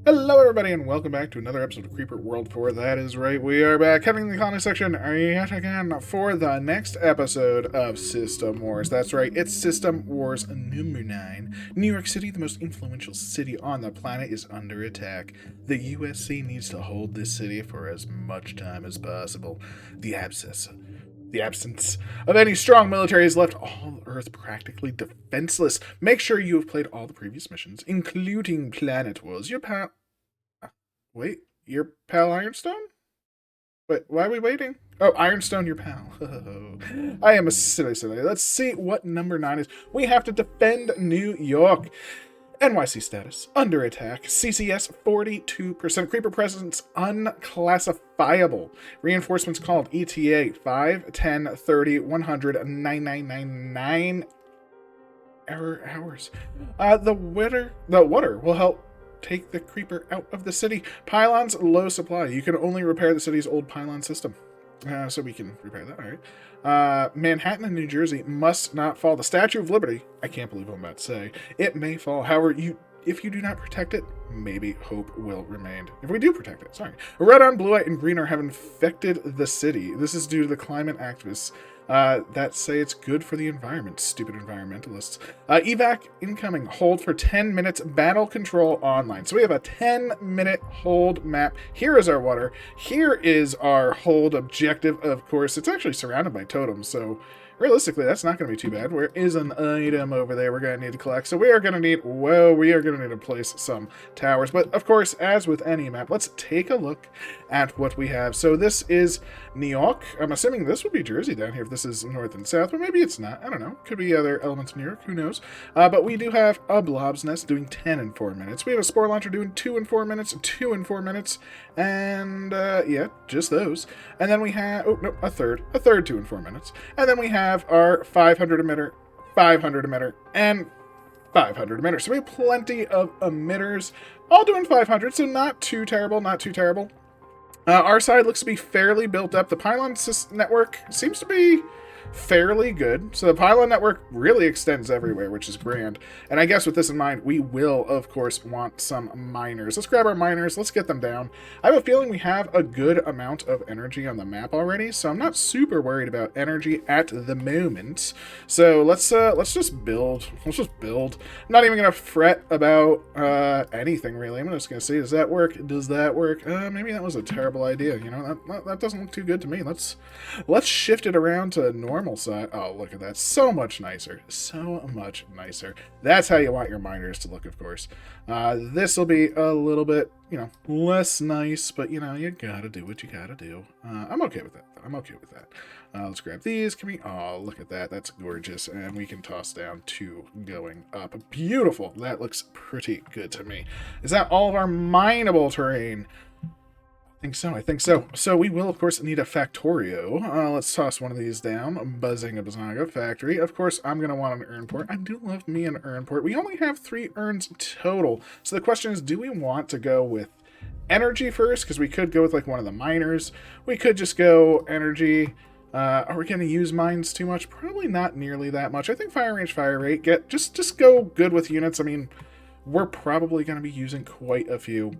Hello, everybody, and welcome back to another episode of Creeper World 4. That is right, we are back having the colony section yet again for the next episode of System Wars. That's right, it's System Wars number 9. New York City, the most influential city on the planet, is under attack. The USC needs to hold this city for as much time as possible. The absence of any strong military has left all Earth practically defenseless. Make sure you have played all the previous missions, including Planet Wars. Wait, your pal Ironstone? Wait, why are we waiting? Oh, Ironstone, your pal. I am a silly. Let's see what number 9 is. We have to defend New York. NYC status, under attack, CCS 42%, creeper presence unclassifiable, reinforcements called ETA 5, 10, 30, 100, 9999 hours. The water will help take the creeper out of the city. Pylons, low supply. You can only repair the city's old pylon system. So we can repair that, alright. Manhattan and New Jersey must not fall. The Statue of Liberty, I can't believe what I'm about to say, it may fall. However, if you do not protect it, maybe hope will remain. If we do protect it, sorry. Red on blue, white, and green have infected the city. This is due to the climate activists that say it's good for the environment. Stupid environmentalists. Evac incoming. Hold for 10 minutes. Battle control online. So we have a 10-minute hold map. Here is our water. Here is our hold objective, of course. It's actually surrounded by totems, so realistically, that's not going to be too bad. There is an item over there we're going to need to collect. So we are going to need to place some towers. But of course, as with any map, let's take a look at what we have. So this is New York. I'm assuming this would be Jersey down here if this is north and south, but maybe it's not. I don't know. Could be other elements of New York. Who knows? But we do have a blob's nest doing 10 in 4 minutes. We have a spore launcher doing 2 in 4 minutes, 2 in 4 minutes, and yeah, just those. And then we have, a third 2 in 4 minutes. And then we have our 500 emitter, 500 emitter, and 500 emitter. So we have plenty of emitters, all doing 500, so not too terrible. Our side looks to be fairly built up. The pylon network seems to be fairly good. So the pylon network really extends everywhere, which is grand. And I guess with this in mind, we will, of course, want some miners. Let's grab our miners. Let's get them down. I have a feeling we have a good amount of energy on the map already, so I'm not super worried about energy at the moment. So let's just build. I'm not even gonna fret about anything really. I'm just gonna see, does that work? Maybe that was a terrible idea. You know, that doesn't look too good to me. Let's shift it around to normal side. Oh, look at that. So much nicer. That's how you want your miners to look, of course. This will be a little bit, less nice, but, you gotta do what you gotta do. I'm okay with that. Let's grab these. Oh, look at that. That's gorgeous. And we can toss down 2 going up. Beautiful. That looks pretty good to me. Is that all of our mineable terrain? I think so. So we will, of course, need a Factorio. Let's toss one of these down. Buzzing a Bazaga factory. Of course, I'm going to want an urn port. I do love me an urn port. We only have 3 urns total. So the question is, do we want to go with energy first? Because we could go with, like, one of the miners. We could just go energy. Are we going to use mines too much? Probably not nearly that much. I think fire range, fire rate. Just go good with units. I mean, we're probably going to be using quite a few.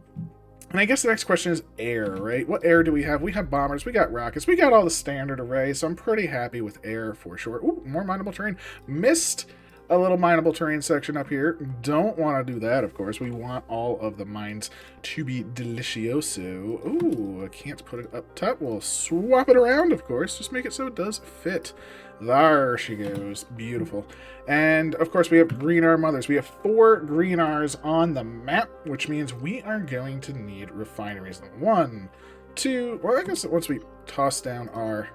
And I guess the next question is air, right? What air do we have? We have bombers, we got rockets, we got all the standard array, so I'm pretty happy with air for sure. Ooh, more mineable terrain. Missed a little mineable terrain section up here. Don't want to do that, of course. We want all of the mines to be delicioso. Ooh, I can't put it up top. We'll swap it around, of course. Just make it so it does fit. There she goes. Beautiful. And, of course, we have green R mothers. We have 4 green R's on the map, which means we are going to need refineries. 1, 2... Well, I guess once we toss down our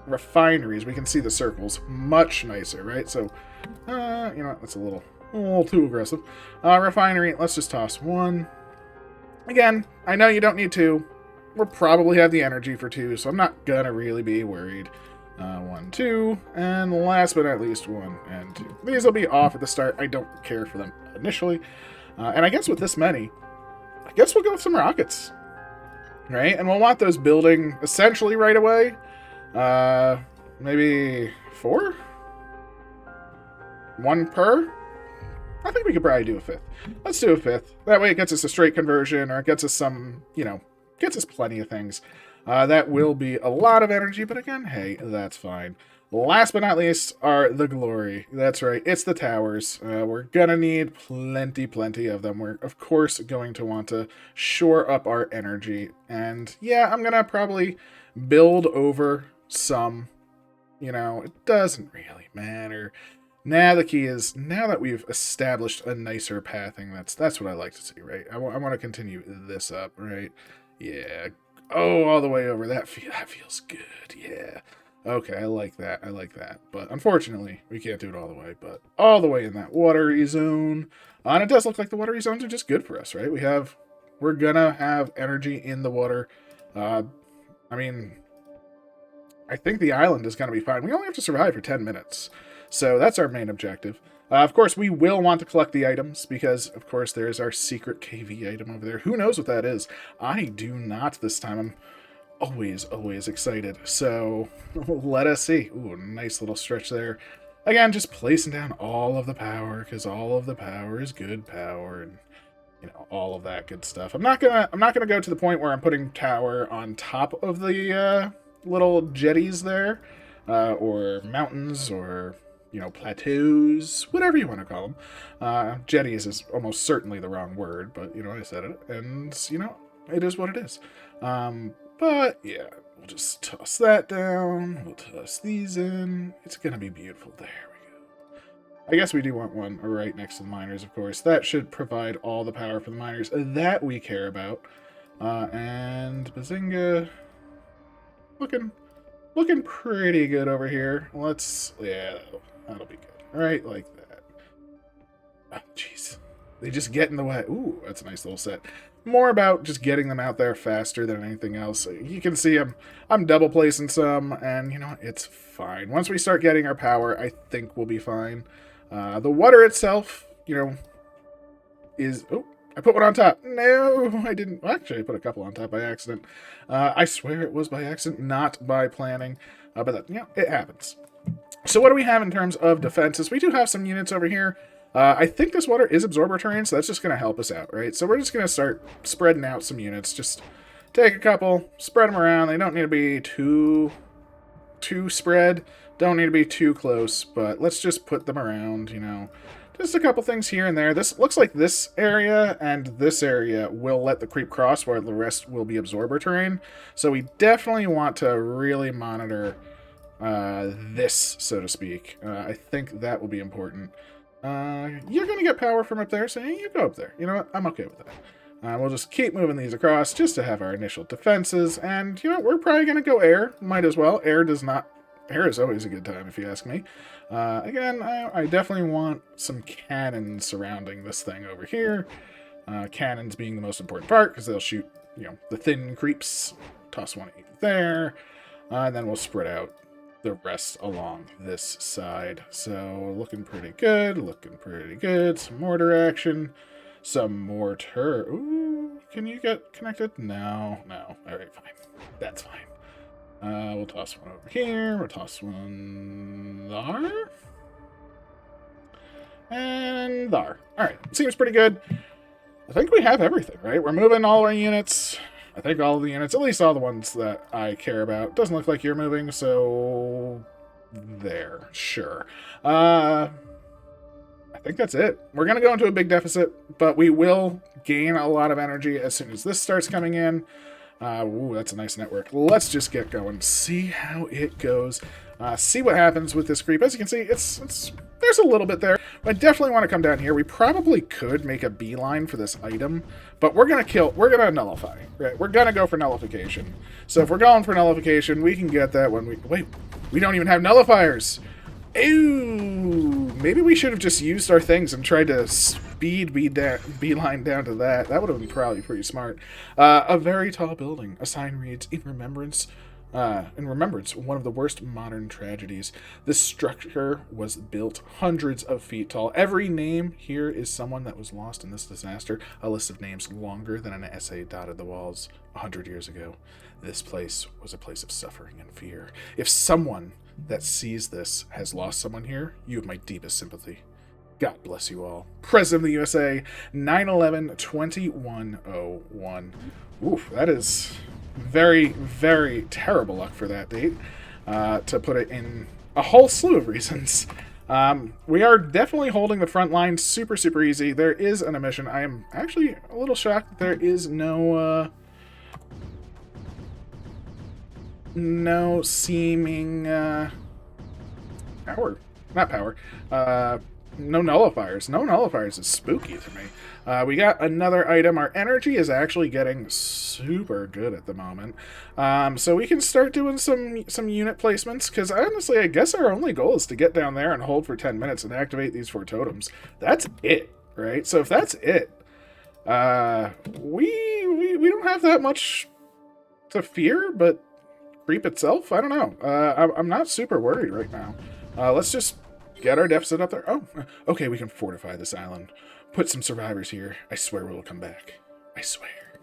refineries, we can see the circles much nicer, right? So, that's a little too aggressive. Refinery, let's just toss 1. Again, I know you don't need 2. We'll probably have the energy for 2, so I'm not gonna really be worried. 1, 2, and last but not least, 1 and 2. These will be off at the start. I don't care for them initially. And I guess with this many, I guess we'll go with some rockets. Right? And we'll want those building essentially right away. Maybe 4? 1 per? I think we could probably do a fifth. Let's do a fifth. That way it gets us a straight conversion, or it gets us some, gets us plenty of things. That will be a lot of energy, but again, hey, that's fine. Last but not least are the glory. That's right, it's the towers. We're gonna need plenty of them. We're, of course, going to want to shore up our energy. And yeah, I'm gonna probably build over some. It doesn't really matter. Now the key is, now that we've established a nicer pathing, that's what I like to see, right? I want to continue this up, right? Yeah. Oh, all the way over. That feels good. Yeah. Okay, I like that. But unfortunately, we can't do it all the way. But all the way in that watery zone. And it does look like the watery zones are just good for us, right? We're gonna have energy in the water. I mean, I think the island is gonna be fine. We only have to survive for 10 minutes. So that's our main objective. Of course, we will want to collect the items because, of course, there's our secret KV item over there. Who knows what that is? I do not this time. I'm always excited. So let us see. Ooh, nice little stretch there. Again, just placing down all of the power because all of the power is good power and all of that good stuff. I'm not gonna go to the point where I'm putting tower on top of the little jetties there, or mountains, or plateaus, whatever you want to call them. Jetties is almost certainly the wrong word, but I said it, and it is what it is. But yeah, we'll just toss that down. We'll toss these in. It's gonna be beautiful. There we go. I guess we do want one right next to the miners, of course. That should provide all the power for the miners that we care about. And Bazinga, looking pretty good over here. Yeah, that'll be good. All right, like that. Oh, jeez. They just get in the way. Ooh, that's a nice little set. More about just getting them out there faster than anything else. You can see I'm double placing some, and it's fine. Once we start getting our power, I think we'll be fine. The water itself, is... Oh, I put one on top. No, I didn't. Actually, I put a couple on top by accident. I swear it was by accident, not by planning. But that, it happens. So what do we have in terms of defenses? We do have some units over here. I think this water is absorber terrain, so that's just going to help us out, right? So we're just going to start spreading out some units. Just take a couple, spread them around. They don't need to be too spread. Don't need to be too close, but let's just put them around, Just a couple things here and there. This looks like this area and this area will let the creep cross, while the rest will be absorber terrain. So we definitely want to really monitor this, so to speak. I think that will be important. You're going to get power from up there, so you go up there. You know what? I'm okay with that. We'll just keep moving these across just to have our initial defenses. And, we're probably going to go air. Might as well. Air is always a good time, if you ask me. Again, I definitely want some cannons surrounding this thing over here. Cannons being the most important part, because they'll shoot, the thin creeps. Toss one there. And then we'll spread out the rest along this side. So looking pretty good. Some mortar action. Some mortar. Ooh, can you get connected? No. All right, fine. That's fine. We'll toss one over here. We'll toss one there. And there. All right, seems pretty good. I think we have everything, right? We're moving all our units. I think all of the units, at least all the ones that I care about. Doesn't look like you're moving, so there, sure. I think that's it. We're going to go into a big deficit, but we will gain a lot of energy as soon as this starts coming in. Ooh, that's a nice network. Let's just get going. See how it goes. See what happens with this creep. As you can see, there's a little bit there. But I definitely want to come down here. We probably could make a beeline for this item, but we're going to nullify, right? We're going to go for nullification. So if we're going for nullification, we can get that when wait, we don't even have nullifiers. Ooh, maybe we should have just used our things and tried to beeline down to that. That would have been probably pretty smart. A very tall building. A sign reads, in remembrance, one of the worst modern tragedies. This structure was built hundreds of feet tall. Every name here is someone that was lost in this disaster. A list of names longer than an essay dotted the walls 100 years ago. This place was a place of suffering and fear. If someone that sees this has lost someone here, you have my deepest sympathy. God bless you all. President of the USA, 9/11/2101. Oof, that is very, very terrible luck for that date, to put it in a whole slew of reasons. We are definitely holding the front line super, super easy. There is an emission. I am actually a little shocked that there is no seeming power. Not power. No nullifiers. No nullifiers is spooky to me. We got another item. Our energy is actually getting super good at the moment. So we can start doing some unit placements, because honestly, I guess our only goal is to get down there and hold for 10 minutes and activate these 4 totems. That's it, right? So if that's it, we don't have that much to fear, but creep itself, I don't know. I'm not super worried right now. Let's just get our deficit up there. Oh, okay, we can fortify this island. Put some survivors here. I swear we'll come back. I swear.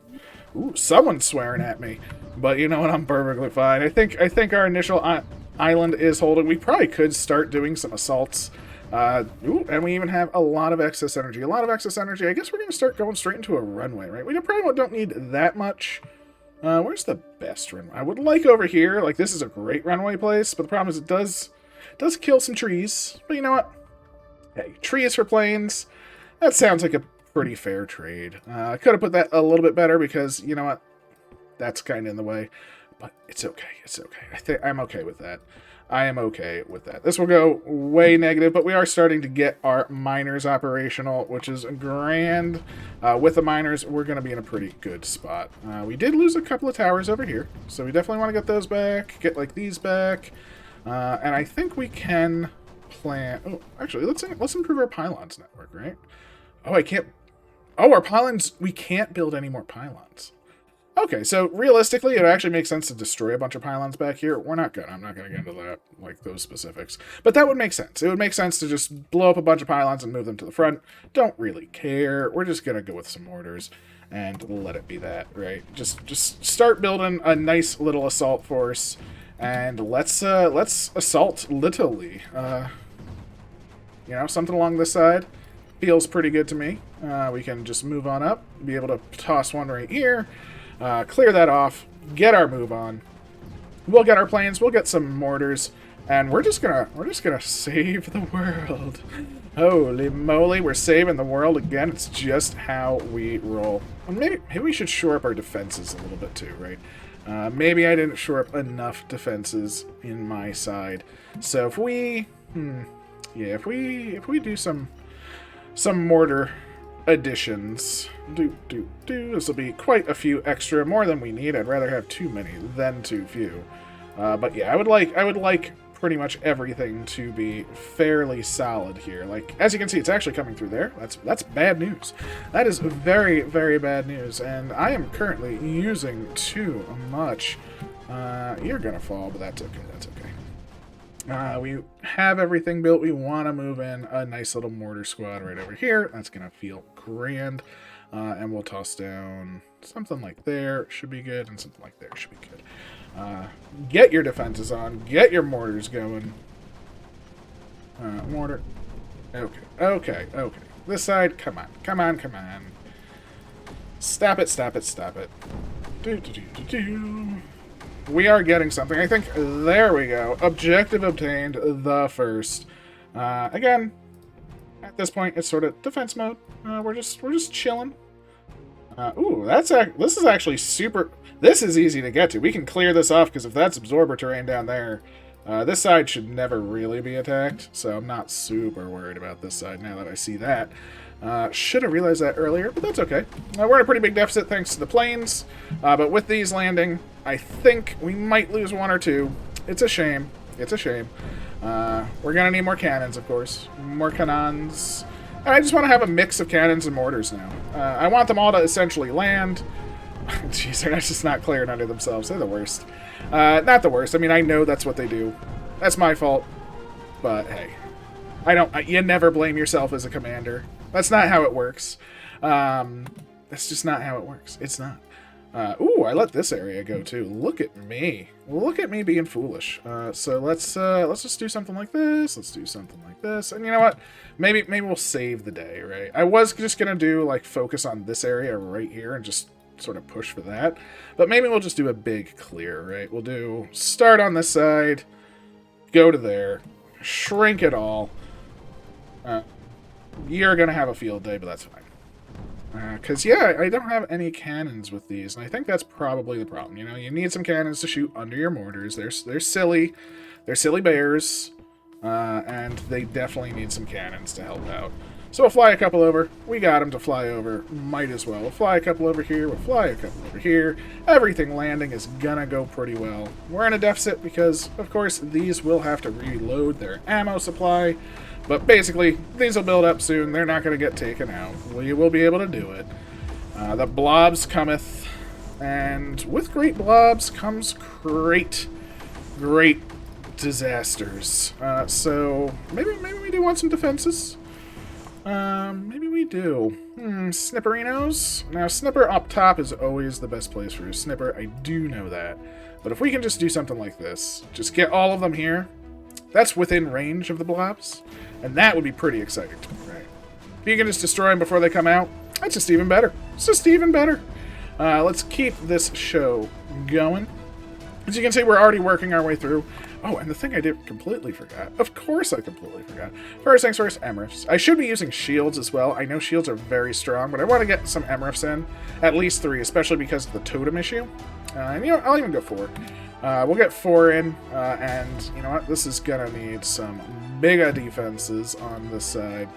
Ooh, someone's swearing at me. But you know what? I'm perfectly fine. I think our initial island is holding. We probably could start doing some assaults. Ooh, and we even have a lot of excess energy. A lot of excess energy. I guess we're going to start going straight into a runway, right? We probably don't need that much. Where's the best runway? I would like over here. Like, this is a great runway place, but the problem is it does kill some trees. But you know what? Hey, trees for planes. That sounds like a pretty fair trade. I could have put that a little bit better because, you know what? That's kind of in the way. But it's okay. It's okay. I'm okay with that. I am okay with that. This will go way negative, but we are starting to get our miners operational, which is grand. With the miners, we're going to be in a pretty good spot. We did lose a couple of towers over here, so we definitely want to get those back, get like these back. And I think we can plan... Oh, actually, let's improve our pylons network, right? Oh, I can't... Oh, our pylons... We can't build any more pylons. Okay, so realistically, it actually makes sense to destroy a bunch of pylons back here. I'm not going to get into that, like those specifics. But that would make sense. It would make sense to just blow up a bunch of pylons and move them to the front. Don't really care. We're just going to go with some mortars and let it be that, right? Just start building a nice little assault force, and let's assault literally. You know, something along this side feels pretty good to me. We can just move on up, be able to toss one right here. Clear that off, get our move on. We'll get our planes, we'll get some mortars, and we're just gonna save the world. Holy moly, we're saving the world again. It's just how we roll. Well, maybe we should shore up our defenses a little bit too, right? Maybe I didn't shore up enough defenses in my side. So if we, if we do some mortar additions. This will be quite a few extra, more than we need. I'd rather have too many than too few. But yeah, I would like pretty much everything to be fairly solid here. Like, as you can see, it's actually coming through there. That's bad news. That is very, very bad news, and I am currently using too much. You're gonna fall, but that's okay. That's okay. We have everything built. We want to move in a nice little mortar squad right over here. That's going to feel grand. And we'll toss down something like there. Should be good. And something like there should be good. Get your defenses on. Get your mortars going. Mortar. Okay. This side. Come on. Stop it. We are getting something. I think, there we go. Objective obtained, the first. Again, at this point, it's sort of defense mode. We're just chilling. Ooh, this is actually super... This is easy to get to. We can clear this off, because if that's absorber terrain down there, this side should never really be attacked, so I'm not super worried about this side now that I see that. Should have realized that earlier, but that's okay. We're in a pretty big deficit thanks to the planes, but with these landing, I think we might lose one or two. It's a shame. We're going to need more cannons, of course. More cannons. And I just want to have a mix of cannons and mortars now. I want them all to essentially land. Jeez, they're just not clearing under themselves. They're the worst. Not the worst. I mean, I know that's what they do. That's my fault. But, hey. You never blame yourself as a commander. That's not how it works. That's just not how it works. It's not. Ooh, I let this area go too. Look at me. Look at me being foolish. So let's just do something like this. Let's do something like this. And you know what? Maybe we'll save the day, right? I was just gonna do like focus on this area right here and just sort of push for that. But maybe we'll just do a big clear, right? We'll do start on this side, go to there, shrink it all. You're gonna have a field day, but that's fine. Because, yeah, I don't have any cannons with these, and I think that's probably the problem. You know, you need some cannons to shoot under your mortars. They're silly. They're silly bears, and they definitely need some cannons to help out. So we'll fly a couple over. We got them to fly over. Might as well. We'll fly a couple over here. We'll fly a couple over here. Everything landing is gonna go pretty well. We're in a deficit because, of course, these will have to reload their ammo supply. But basically, these will build up soon. They're not going to get taken out. We will be able to do it. The blobs cometh. And with great blobs comes great disasters. So maybe we do want some defenses. Maybe we do. Snipperinos. Now, Snipper up top is always the best place for a Snipper. I do know that. But if we can just do something like this, just get all of them here. That's within range of the blobs, and that would be pretty exciting to me, right? If you can just destroy them before they come out, that's just even better. It's just even better. Let's keep this show going. As you can see, we're already working our way through. Oh, and the thing I did completely forgot. Of course I completely forgot. First things first, Emrifs. I should be using shields as well. I know shields are very strong, but I want to get some Emrifs in. At least 3, especially because of the totem issue. And you know, I'll even go 4. We'll get 4 in, and you know what? This is gonna need some bigger defenses on this side.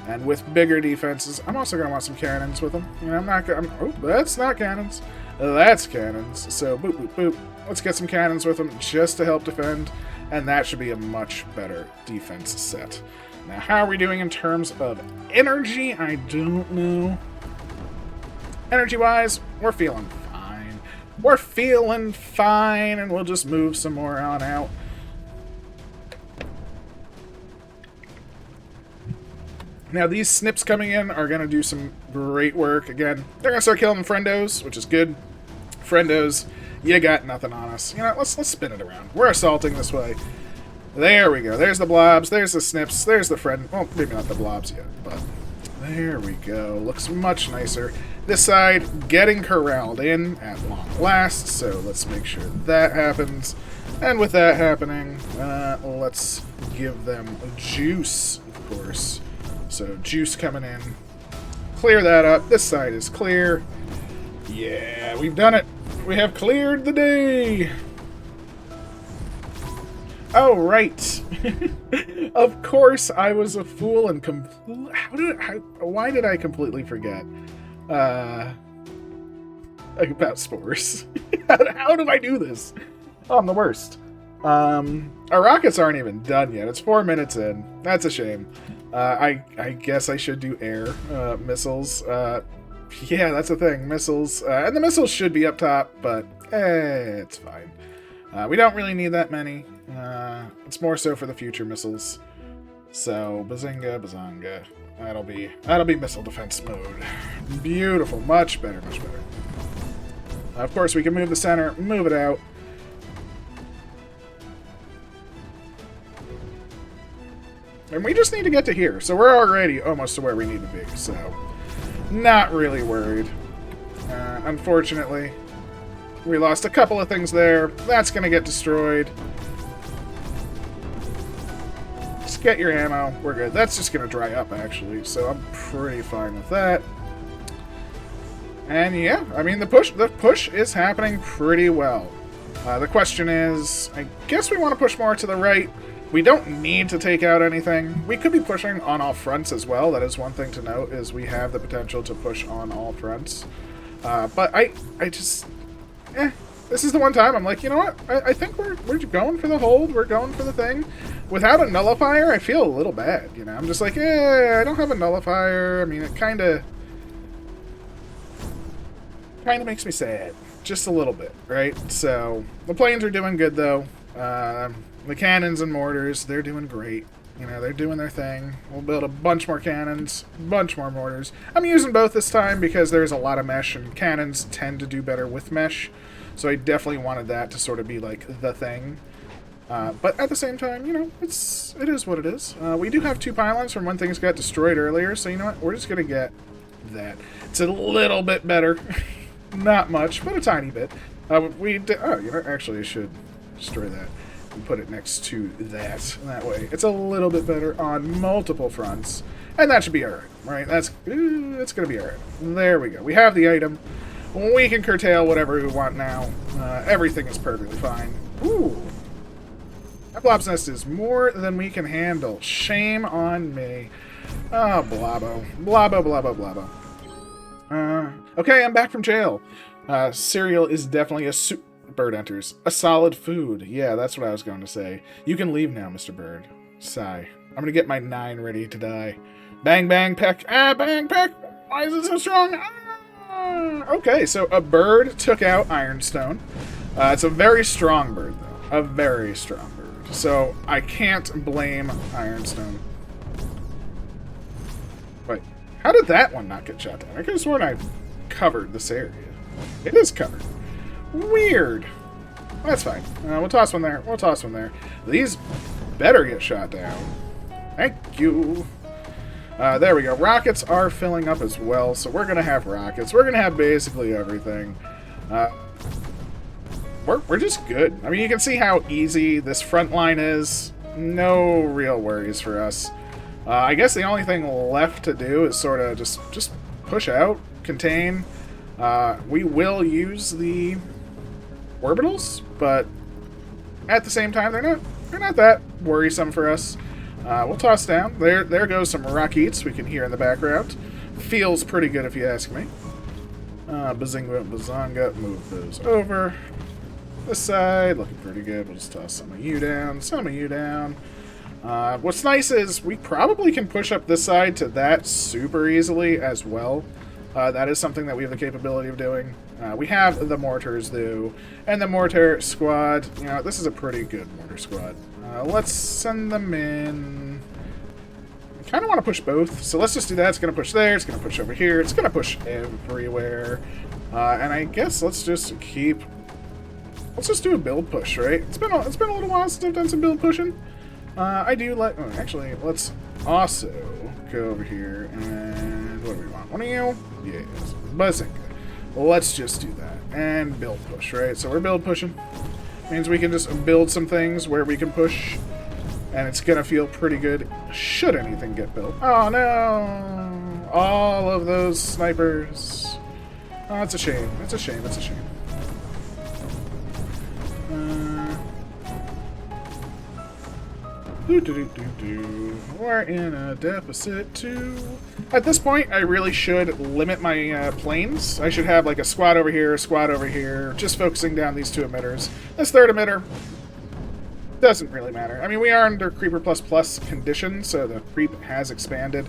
And with bigger defenses, I'm also gonna want some cannons with them. You know, I'm not gonna. Oh, that's not cannons. That's cannons. So boop boop boop. Let's get some cannons with them just to help defend, and that should be a much better defense set. Now, how are we doing in terms of energy? I don't know. Energy-wise, we're feeling fine. We're feeling fine, and we'll just move some more on out. Now, these snips coming in are going to do some great work. Again, they're going to start killing friendos, which is good. Friendos, you got nothing on us. You know, let's spin it around. We're assaulting this way. There we go. There's the blobs. There's the snips. There's the friend. Well, maybe not the blobs yet, but there we go. Looks much nicer. This side getting corralled in at long last, so let's make sure that happens. And with that happening, let's give them juice, of course. So juice coming in. Clear that up. This side is clear. Yeah, we've done it. We have cleared the day. Oh, right. Of course, I was a fool and why did I completely forget about spores? How did I do this? Oh, I'm the worst. Our rockets aren't even done yet. It's 4 minutes in. That's a shame. I guess I should do air missiles. Yeah, that's the thing. Missiles. And the missiles should be up top, but it's fine. We don't really need that many. It's more so for the future missiles. So, bazinga, bazanga. That'll be missile defense mode. Beautiful. Much better, much better. Of course, we can move the center, move it out. And we just need to get to here. So we're already almost to where we need to be. So, not really worried. Unfortunately, we lost a couple of things there. That's going to get destroyed. Just get your ammo. We're good. That's just going to dry up, actually. So I'm pretty fine with that. And yeah, I mean, the push is happening pretty well. The question is, I guess we want to push more to the right. We don't need to take out anything. We could be pushing on all fronts as well. That is one thing to note, is we have the potential to push on all fronts. But I just... this is the one time I'm like, you know what? I think we're going for the hold. We're going for the thing. Without a nullifier, I feel a little bad, you know? I'm just like, I don't have a nullifier. I mean, it kind of makes me sad. Just a little bit, right? So, the planes are doing good, though. The cannons and mortars, they're doing great. You know, they're doing their thing. We'll build a bunch more cannons, a bunch more mortars. I'm using both this time because there's a lot of mesh, and cannons tend to do better with mesh. So I definitely wanted that to sort of be like the thing. But at the same time, you know, it is what it is. We do have 2 pylons from when things got destroyed earlier, so you know what? We're just going to get that. It's a little bit better. Not much, but a tiny bit. Oh, you know, actually I should destroy that and put it next to that. That way, it's a little bit better on multiple fronts. And that should be alright, right? That's going to be alright. There we go. We have the item. We can curtail whatever we want now. Everything is perfectly fine. Ooh. That blob's nest is more than we can handle. Shame on me. Oh, blobbo. Blobbo, blobbo, blobbo. Okay, I'm back from jail. Cereal is definitely a Bird enters. A solid food. Yeah, that's what I was going to say. You can leave now, Mr. Bird. Sigh. I'm going to get my 9 ready to die. Bang, bang, peck. Ah, bang, peck. Why is it so strong? Ah. Okay, so a bird took out Ironstone. It's a very strong bird, though. A very strong bird. So I can't blame Ironstone. Wait, how did that one not get shot down? I could have sworn I covered this area. It is covered. Weird. That's fine. We'll toss one there. We'll toss one there. These better get shot down. Thank you. There we go. Rockets are filling up as well, so we're going to have rockets. We're going to have basically everything. We're just good. I mean, you can see how easy this front line is. No real worries for us. I guess the only thing left to do is sort of just push out, contain. We will use the orbitals, but at the same time, they're not that worrisome for us. We'll toss down. There goes some rockets we can hear in the background. Feels pretty good if you ask me. Bazinga, bazonga, move those over. This side, looking pretty good. We'll just toss some of you down, some of you down. What's nice is we probably can push up this side to that super easily as well. That is something that we have the capability of doing. We have the mortars, though, and the mortar squad. You know, this is a pretty good mortar squad. Let's send them in. I kind of want to push both, so let's just do that. It's going to push there. It's going to push over here. It's going to push everywhere. And I guess let's just do a build push, right? It's been a little while since I've done some build pushing. I do like. Oh, actually, let's also go over here and what do we want? One of you? Yes, Bazinga. Well, let's just do that and build push, right? So we're build pushing. Means we can just build some things where we can push, and it's gonna feel pretty good. Should anything get built? Oh no! All of those snipers. Oh, it's a shame. It's a shame. It's a shame. We're in a deficit too. At this point, I really should limit my planes. I should have like a squad over here, just focusing down these 2 emitters. This 3rd emitter doesn't really matter. I mean, we are under Creeper++ conditions, so the creep has expanded.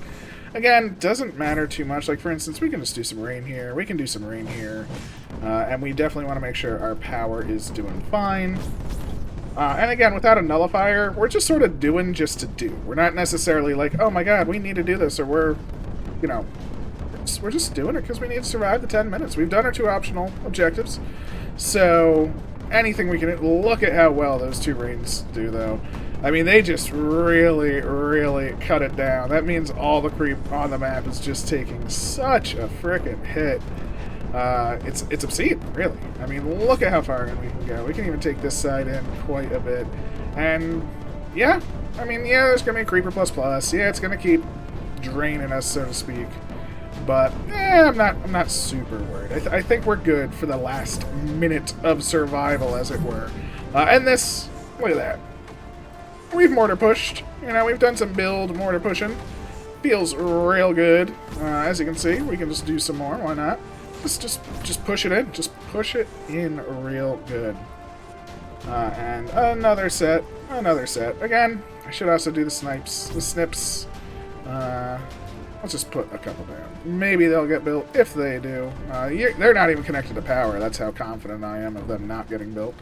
Again, doesn't matter too much. Like, for instance, we can just do some rain here. We can do some rain here. And we definitely want to make sure our power is doing fine. And again, without a nullifier, we're just sort of doing just to do. We're not necessarily like, oh my god, we need to do this, or we're, you know, we're just doing it because we need to survive the 10 minutes. We've done our 2 optional objectives. So, anything we can... Look at how well those 2 rains do, though. I mean, they just really, really cut it down. That means all the creep on the map is just taking such a frickin' hit. It's obscene, really. I mean, look at how far in we can go. We can even take this side in quite a bit. And, yeah, I mean, yeah, there's going to be a Creeper++. Yeah, it's going to keep draining us, so to speak. But, I'm not super worried. I think we're good for the last minute of survival, as it were. And this, look at that. We've mortar pushed. You know, we've done some build mortar pushing. Feels real good. As you can see, we can just do some more. Why not? Just push it in. Just push it in real good. And another set. Another set. Again, I should also do the snips. Let's just put a couple down. Maybe they'll get built. If they do. They're not even connected to power. That's how confident I am of them not getting built.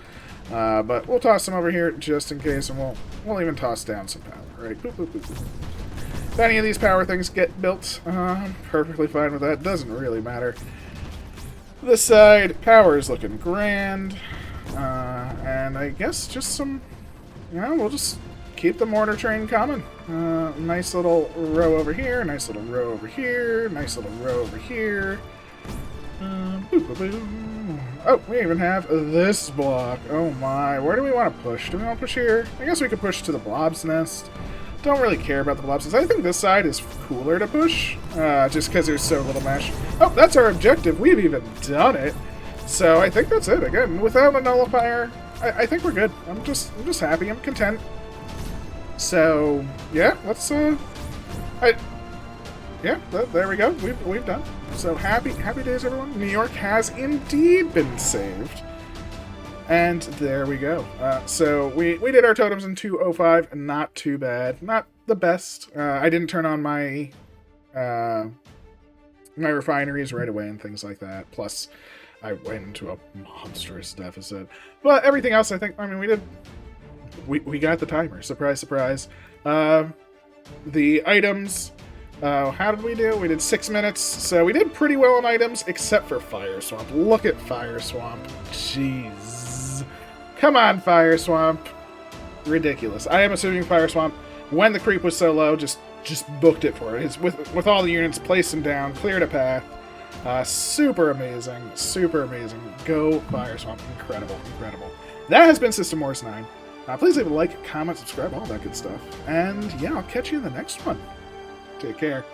But we'll toss some over here just in case, and we'll even toss down some power, right? Boop, boop, boop, boop. If any of these power things get built, I'm perfectly fine with that. Doesn't really matter. This side, power is looking grand. And I guess just some, we'll just keep the mortar train coming. Nice little row over here, nice little row over here, nice little row over here. Boop, boop, boop. Oh, we even have this block. Oh my, where do we want to push? Do we want to push here? I guess we could push to the blob's nest. Don't really care about the blob's nest. I think this side is cooler to push, just because there's so little mesh. Oh, that's our objective. We've even done it. So I think that's it. Again, without a nullifier, I think we're good. I'm just happy. I'm content. So yeah, let's there we go. We've done. So happy days, everyone. New York has indeed been saved. And there we go. So we did our totems in 2:05. Not too bad. Not the best. I didn't turn on my my refineries right away and things like that. Plus, I went into a monstrous deficit. But everything else, I mean, we got the timer. Surprise, surprise. The items. How did we do? We did 6 minutes, so we did pretty well on items, except for Fire Swamp. Look at Fire Swamp. Jeez. Come on, Fire Swamp. Ridiculous. I am assuming Fire Swamp, when the creep was so low, just booked it for it. It's with all the units, placed them down, cleared a path. Super amazing. Super amazing. Go Fire Swamp. Incredible. Incredible. That has been System Wars 9. Please leave a like, comment, subscribe, all that good stuff. And yeah, I'll catch you in the next one. Take care.